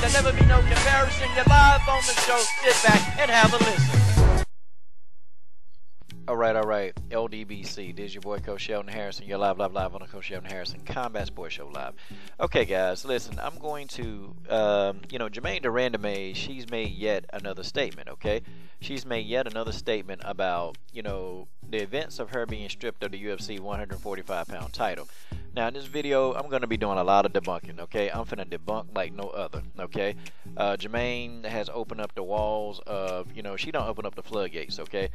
There'll never be no comparison. You're live on the show. Sit back and have a listen. All right. LDBC. This is your boy, Coach Sheldon Harrison. You're live on the Coach Sheldon Harrison Combat Sports Show Live. Okay, guys, listen. I'm going to, Germaine De Randamie, she's made yet another statement, okay? She's made yet another statement about, the events of her being stripped of the UFC 145-pound title. Now, in this video, I'm going to be doing a lot of debunking, okay? I'm finna debunk like no other, okay? Germaine has opened up the walls of, she don't open up the floodgates, okay?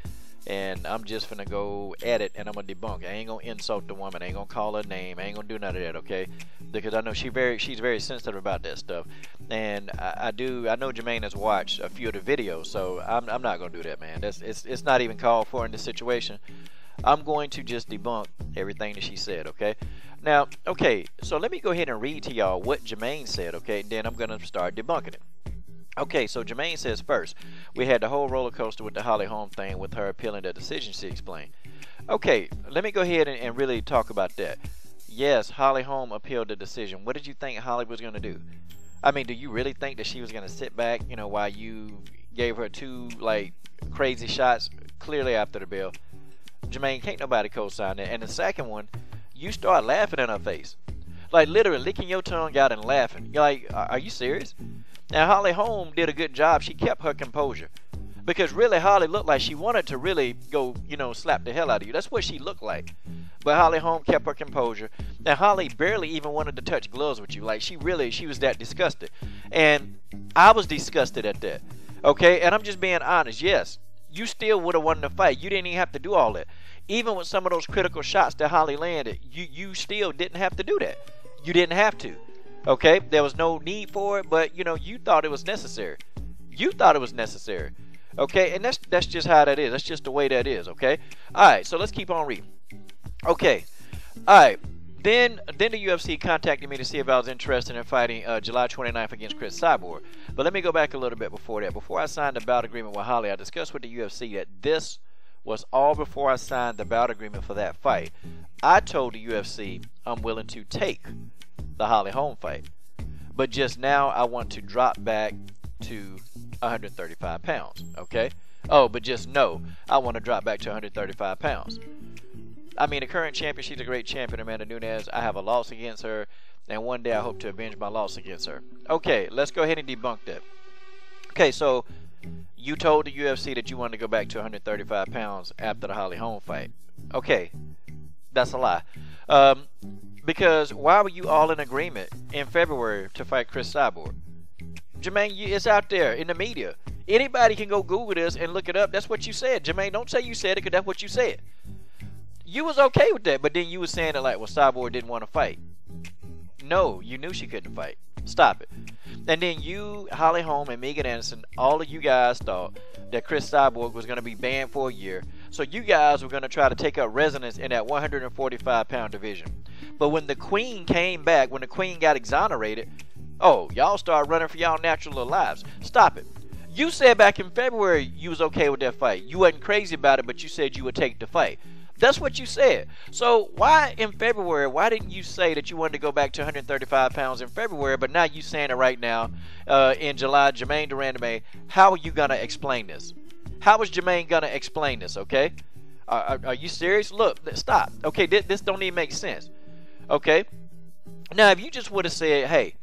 And I'm just finna go at it, and I'm gonna debunk. I ain't gonna insult the woman. I ain't gonna call her name. I ain't gonna do none of that, okay? Because I know she's very sensitive about that stuff. And I know Germaine has watched a few of the videos, so I'm not gonna do that, man. It's not even called for in this situation. I'm going to just debunk everything that she said, okay? Now, okay, so let me go ahead and read to y'all what Germaine said, okay? Then I'm gonna start debunking it. Okay, so Germaine says first, we had the whole roller coaster with the Holly Holm thing with her appealing the decision, she explained. Okay, let me go ahead and really talk about that. Yes, Holly Holm appealed the decision. What did you think Holly was going to do? I mean, do you really think that she was going to sit back, while you gave her two, crazy shots clearly after the bell? Germaine, can't nobody co-sign that. And the second one, you start laughing in her face. Like, literally licking your tongue out and laughing. You're like, are you serious? Now, Holly Holm did a good job. She kept her composure. Because really, Holly looked like she wanted to really go, slap the hell out of you. That's what she looked like. But Holly Holm kept her composure. Now, Holly barely even wanted to touch gloves with you. Like, she was that disgusted. And I was disgusted at that. Okay? And I'm just being honest. Yes, you still would have won the fight. You didn't even have to do all that. Even with some of those critical shots that Holly landed, you still didn't have to do that. You didn't have to. Okay, there was no need for it, but you thought it was necessary. You thought it was necessary. Okay, and that's just how that is. That's just the way that is. Okay. All right. So let's keep on reading. Okay. All right. Then the UFC contacted me to see if I was interested in fighting July 29th against Chris Cyborg. But let me go back a little bit before that. Before I signed the bout agreement with Holly, I discussed with the UFC that this was all before I signed the bout agreement for that fight. I told the UFC I'm willing to take the Holly Holm fight, but just now I want to drop back to 135 pounds. Okay. Oh, but just know I want to drop back to 135 pounds. I mean, the current champion, she's a great champion, Amanda Nunes. I have a loss against her, and one day I hope to avenge my loss against her. Okay, let's go ahead and debunk that. Okay, so you told the UFC that you wanted to go back to 135 pounds after the Holly Holm fight. Okay, that's a lie. Because why were you all in agreement in February to fight Chris Cyborg? Germaine, it's out there in the media. Anybody can go Google this and look it up. That's what you said. Germaine, don't say you said it, because that's what you said. You was okay with that, but then you was saying that Cyborg didn't want to fight. No, you knew she couldn't fight. Stop it. And then you, Holly Holm, and Megan Anderson, all of you guys thought that Chris Cyborg was going to be banned for a year. So you guys were going to try to take up residence in that 145-pound division. But when the Queen came back, when the Queen got exonerated, oh, y'all started running for y'all natural little lives. Stop it. You said back in February you was okay with that fight. You wasn't crazy about it, but you said you would take the fight. That's what you said. So why in February, why didn't you say that you wanted to go back to 135 pounds in February, but now you saying it right now in July? Germaine De Randamie, how are you going to explain this? How is Germaine going to explain this, okay? Are you serious? Look, stop. Okay, this don't even make sense. Okay? Now, if you just would have said, hey,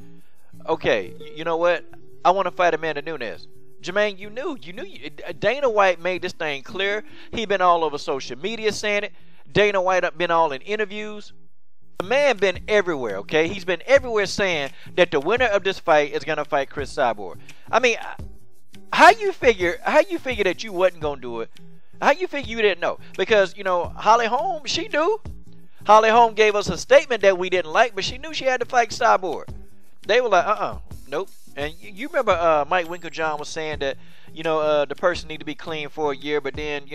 okay, you know what? I want to fight Amanda Nunes. Germaine, you knew. Dana White made this thing clear. He been all over social media saying it. Dana White been all in interviews. The man been everywhere, okay? He's been everywhere saying that the winner of this fight is going to fight Chris Cyborg. I mean, how you figure that you wasn't going to do it? How you figure you didn't know? Because, Holly Holm, she knew. Holly Holm gave us a statement that we didn't like, but she knew she had to fight Cyborg. They were like, nope. And you remember Mike Winkeljohn was saying that, the person need to be clean for a year, but then,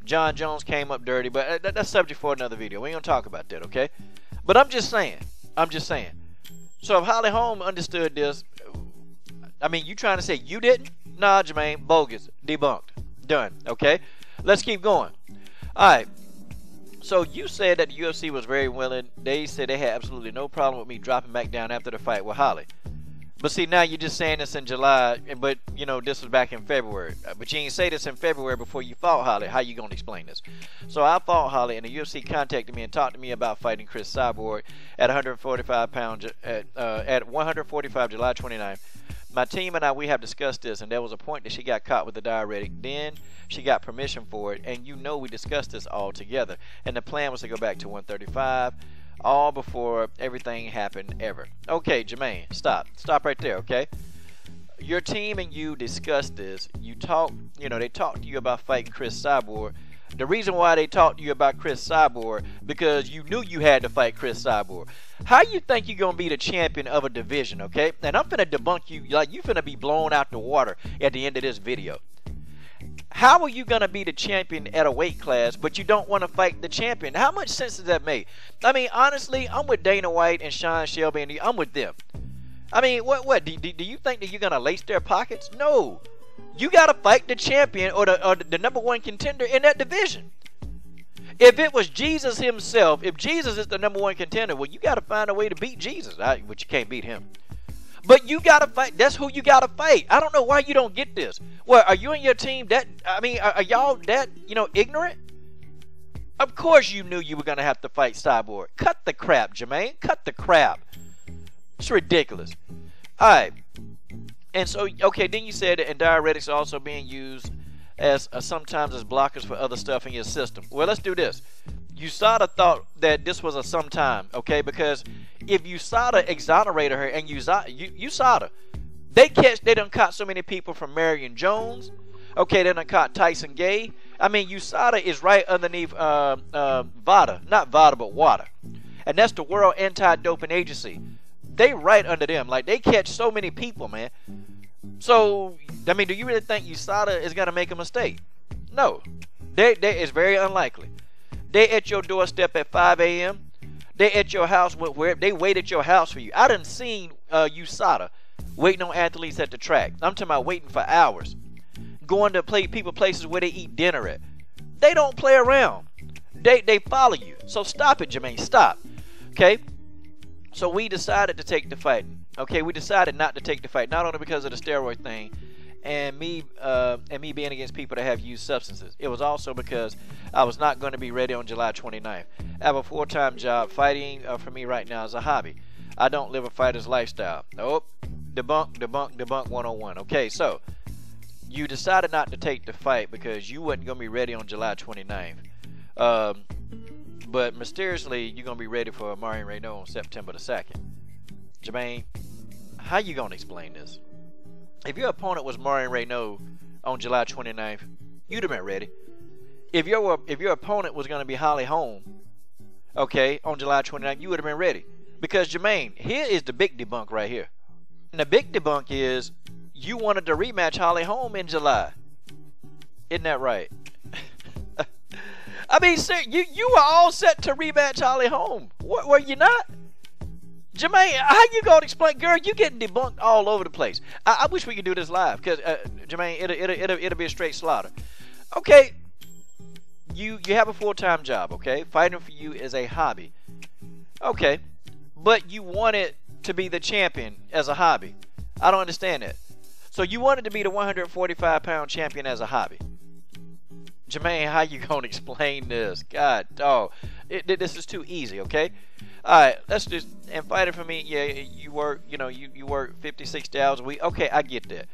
John Jones came up dirty. But that's subject for another video. We ain't going to talk about that, okay? But I'm just saying. So if Holly Holm understood this, I mean, you trying to say you didn't? Nah, Germaine, bogus. Debunked. Done, okay? Let's keep going. All right. So you said that the UFC was very willing. They said they had absolutely no problem with me dropping back down after the fight with Holly. But see, now you're just saying this in July, but you know this was back in February. But you ain't say this in February before you fought Holly. How you gonna explain this? So I fought Holly, and the UFC contacted me and talked to me about fighting Chris Cyborg at 145 pounds at 145 July 29th. My team and I, we have discussed this, and there was a point that she got caught with the diuretic. Then she got permission for it, and you know we discussed this all together. And the plan was to go back to 135. All before everything happened ever. Okay, Germaine, stop. Stop right there, okay? Your team and you discussed this. You talked, they talked to you about fighting Chris Cyborg. The reason why they talked to you about Chris Cyborg, because you knew you had to fight Chris Cyborg. How you think you're going to be the champion of a division, okay? And I'm finna debunk you, like you finna be blown out the water at the end of this video. How are you going to be the champion at a weight class, but you don't want to fight the champion? How much sense does that make? I mean, honestly, I'm with Dana White and Sean Shelby, and I'm with them. I mean, what? Do you think that you're going to lace their pockets? No. You got to fight the champion or the number one contender in that division. If it was Jesus himself, if Jesus is the number one contender, well, you got to find a way to beat Jesus, but you can't beat him. But you gotta fight. That's who you gotta fight. I don't know why you don't get this. Well, are you and your team that? I mean, are y'all that ignorant? Of course you knew you were gonna have to fight Cyborg. Cut the crap, Germaine. Cut the crap. It's ridiculous. All right. And so, okay, then you said that diuretics are also being used as sometimes as blockers for other stuff in your system. Well, let's do this. USADA thought that this was a sometime, okay? Because if USADA exonerated her and USADA, they done caught so many people from Marion Jones. Okay, they done caught Tyson Gay. I mean, USADA is right underneath VADA, not VADA, but WADA, and that's the World Anti-Doping Agency. They right under them, like they catch so many people, man. So, I mean, do you really think USADA is gonna make a mistake? No, it's very unlikely. They at your doorstep at 5 a.m. They at your house where they wait at your house for you. I done seen USADA waiting on athletes at the track. I'm talking about waiting for hours. Going to places where they eat dinner at. They don't play around. They follow you. So stop it, Germaine. Stop. Okay? So we decided to take the fight. Okay, we decided not to take the fight, not only because of the steroid thing and me being against people that have used substances. It was also because I was not going to be ready on July 29th. I have a full-time job. Fighting for me right now is a hobby. I don't live a fighter's lifestyle. Nope. Debunk 101. Okay, so you decided not to take the fight because you wasn't going to be ready on July 29th. But mysteriously, you're going to be ready for Marion Renault on September the 2nd. Germaine, how you going to explain this? If your opponent was Marion Renault on July 29th, you'd have been ready. If your opponent was going to be Holly Holm, okay, on July 29th, you would have been ready. Because, Germaine, here is the big debunk right here. And the big debunk is you wanted to rematch Holly Holm in July. Isn't that right? I mean, sir, you were all set to rematch Holly Holm. Were you not? Germaine, how you gonna explain? Girl, you getting debunked all over the place. I wish we could do this live, because Germaine, it'll be a straight slaughter. Okay, you have a full-time job. Okay, fighting for you is a hobby. Okay, but you wanted to be the champion as a hobby. I don't understand that. So you wanted to be the 145-pound champion as a hobby. Germaine, how you gonna explain this? God, dog, this is too easy. Okay. All right, let's just, and fighting for me, yeah, you work, you work 50, 60 hours a week. Okay, I get that.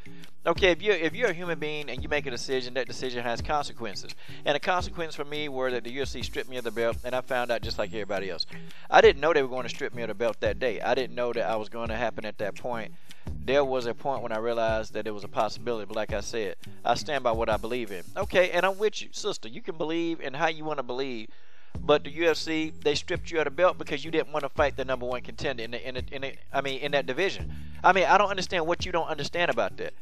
Okay, if you're a human being and you make a decision, that decision has consequences. And the consequence for me were that the UFC stripped me of the belt, and I found out just like everybody else. I didn't know they were going to strip me of the belt that day. I didn't know that I was going to happen at that point. There was a point when I realized that it was a possibility, but like I said, I stand by what I believe in. Okay, and I'm with you, sister. You can believe in how you want to believe. But the UFC, they stripped you of the belt because you didn't want to fight the number one contender in that division. I mean, I don't understand what you don't understand about that.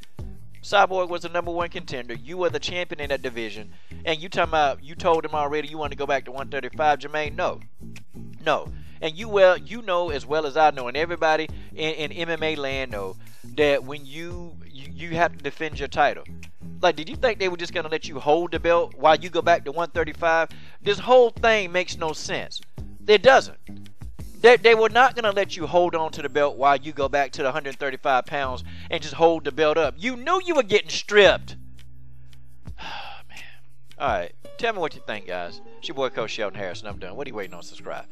Cyborg was the number one contender. You were the champion in that division, and you told him already you want to go back to 135. Germaine, no. And you know as well as I know, and everybody in MMA land know that when you have to defend your title. Like, did you think they were just going to let you hold the belt while you go back to 135? This whole thing makes no sense. It doesn't. They were not going to let you hold on to the belt while you go back to the 135 pounds and just hold the belt up. You knew you were getting stripped. Oh, man. All right. Tell me what you think, guys. It's your boy, Coach Shelton Harrison. I'm done. What are you waiting on? Subscribe.